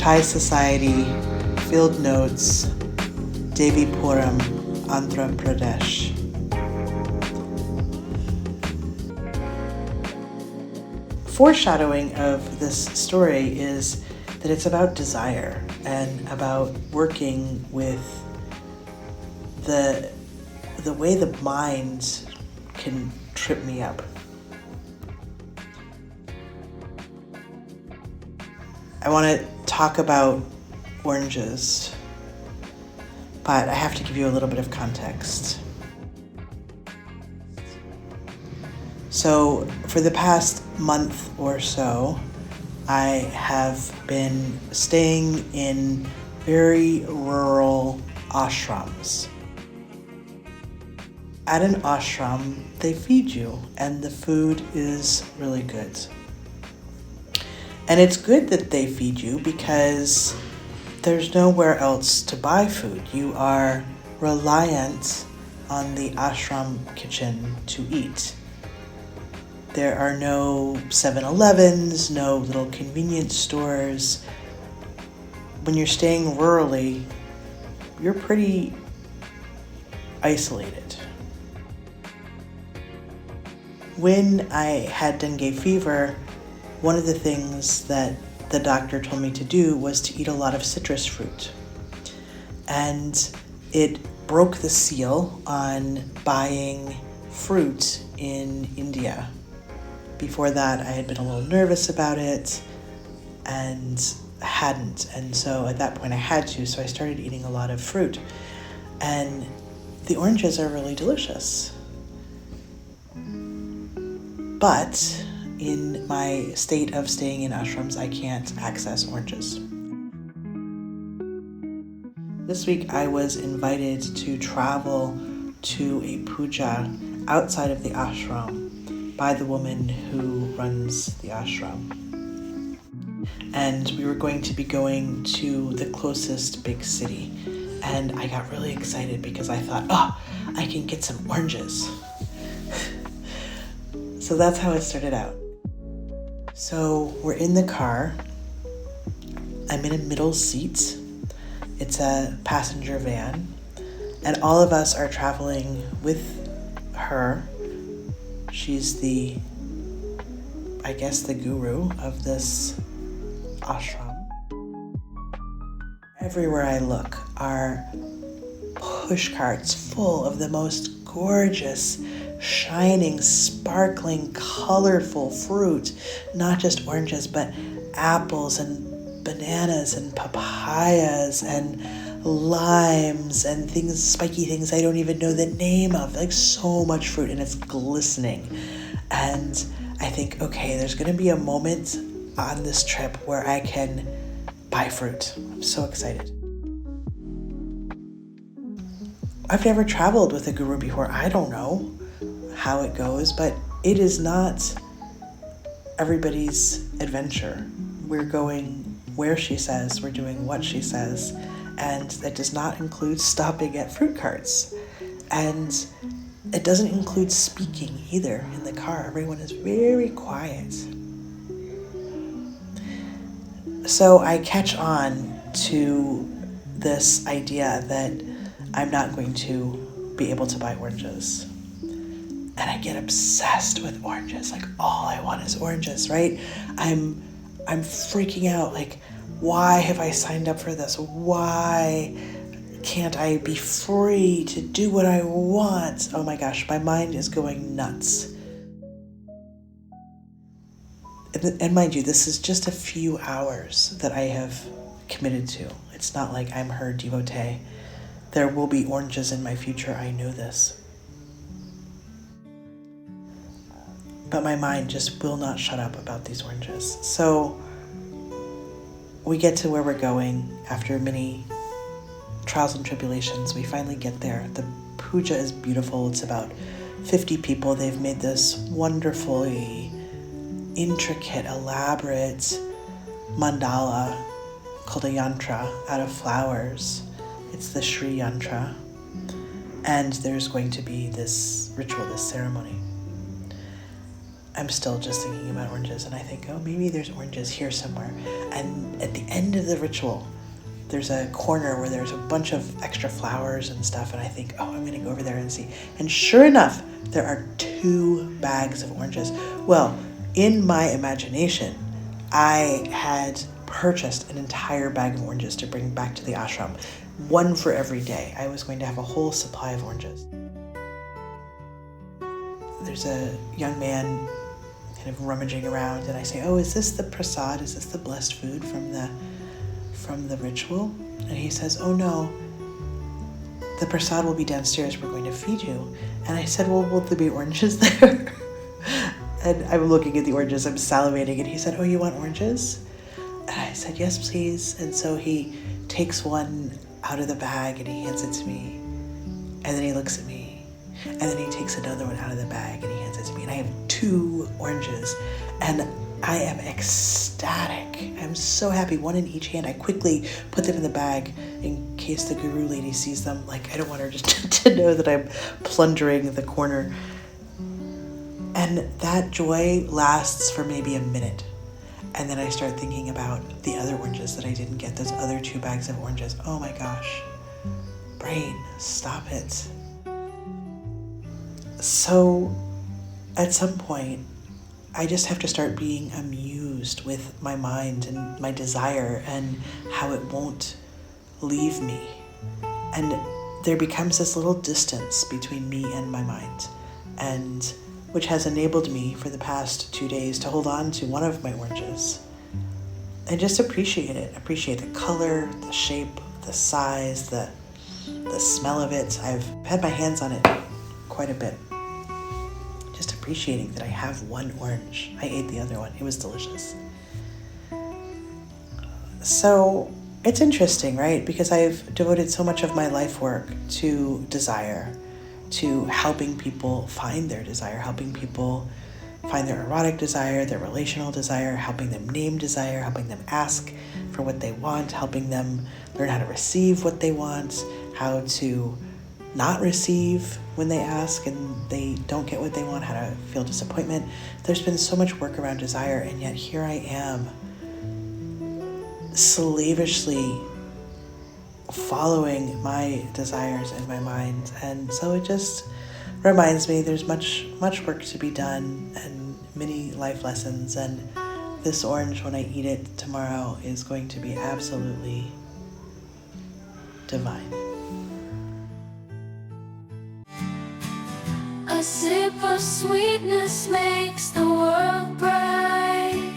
Thai Society, Field Notes, Devipuram, Andhra Pradesh. Foreshadowing of this story is that it's about desire and about working with the way the mind can trip me up. I want to talk about oranges, but I have to give you a little bit of context. So for the past month or so, I have been staying in very rural ashrams. At an ashram, they feed you, and the food is really good. And it's good that they feed you because there's nowhere else to buy food. You are reliant on the ashram kitchen to eat. There are no 7-Elevens, no little convenience stores. When you're staying rurally, you're pretty isolated. When I had dengue fever, one of the things that the doctor told me to do was to eat a lot of citrus fruit. And it broke the seal on buying fruit in India. Before that, I had been a little nervous about it and hadn't. And so at that point I had to, so I started eating a lot of fruit. And the oranges are really delicious. But in my state of staying in ashrams, I can't access oranges. This week I was invited to travel to a puja outside of the ashram by the woman who runs the ashram. And we were going to be going to the closest big city. And I got really excited because I thought, I can get some oranges. So that's how it started out. So we're in the car. I'm in a middle seat. It's a passenger van. And all of us are traveling with her. She's the guru of this ashram. Everywhere I look are push carts full of the most gorgeous, shining, sparkling, colorful fruit. Not just oranges, but apples and bananas and papayas and limes and things, spiky things I don't even know the name of. Like so much fruit, and it's glistening. And I think, okay, there's going to be a moment on this trip where I can buy fruit. I'm so excited. I've never traveled with a guru before. I don't know how it goes, but it is not everybody's adventure. We're going where she says, we're doing what she says, and that does not include stopping at fruit carts. And it doesn't include speaking either in the car. Everyone is very quiet. So I catch on to this idea that I'm not going to be able to buy oranges. And I get obsessed with oranges. Like all I want is oranges, right? I'm freaking out. Like, why have I signed up for this? Why can't I be free to do what I want? Oh my gosh, my mind is going nuts. And mind you, this is just a few hours that I have committed to. It's not like I'm her devotee. There will be oranges in my future. I know this. But my mind just will not shut up about these oranges. So we get to where we're going after many trials and tribulations. We finally get there. The puja is beautiful. It's about 50 people. They've made this wonderfully intricate, elaborate mandala called a yantra out of flowers. It's the Sri Yantra. And there's going to be this ritual, this ceremony. I'm still just thinking about oranges, and I think, oh, maybe there's oranges here somewhere. And at the end of the ritual, there's a corner where there's a bunch of extra flowers and stuff, and I think, oh, I'm gonna go over there and see. And sure enough, there are 2 bags of oranges. Well, in my imagination, I had purchased an entire bag of oranges to bring back to the ashram, 1 for every day. I was going to have a whole supply of oranges. There's a young man kind of rummaging around, and I say, oh, is this the prasad? Is this the blessed food from the ritual? And he says, oh no, the prasad will be downstairs. We're going to feed you. And I said, well, will there be oranges there? And I'm looking at the oranges, I'm salivating, and he said, oh, you want oranges? And I said, yes, please. And so he takes one out of the bag and he hands it to me. And then he looks at me. And then he takes another one out of the bag and he hands it to me. And I have 2 oranges. And I am ecstatic. I'm so happy, 1 in each hand. I quickly put them in the bag in case the guru lady sees them. Like, I don't want her just to know that I'm plundering the corner. And that joy lasts for maybe a minute. And then I start thinking about the other oranges that I didn't get, those other 2 bags of oranges. Oh my gosh. Brain, stop it. So at some point, I just have to start being amused with my mind and my desire and how it won't leave me. And there becomes this little distance between me and my mind, and which has enabled me for the past 2 days to hold on to one of my oranges and just appreciate it. Appreciate the color, the shape, the size, the smell of it. I've had my hands on it quite a bit. Just appreciating that I have 1 orange. I ate the other one. It was delicious. So it's interesting, right? Because I've devoted so much of my life work to desire, to helping people find their desire, helping people find their erotic desire, their relational desire, helping them name desire, helping them ask for what they want, helping them learn how to receive what they want, how to not receive when they ask and they don't get what they want, how to feel disappointment. There's been so much work around desire, and yet here I am slavishly following my desires in my mind. And so it just reminds me there's much work to be done and many life lessons, and this orange, when I eat it tomorrow, is going to be absolutely divine. A sip of sweetness makes the world bright.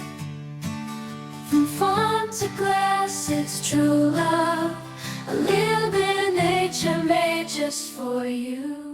From farm to glass, it's true love. A little bit of nature made just for you.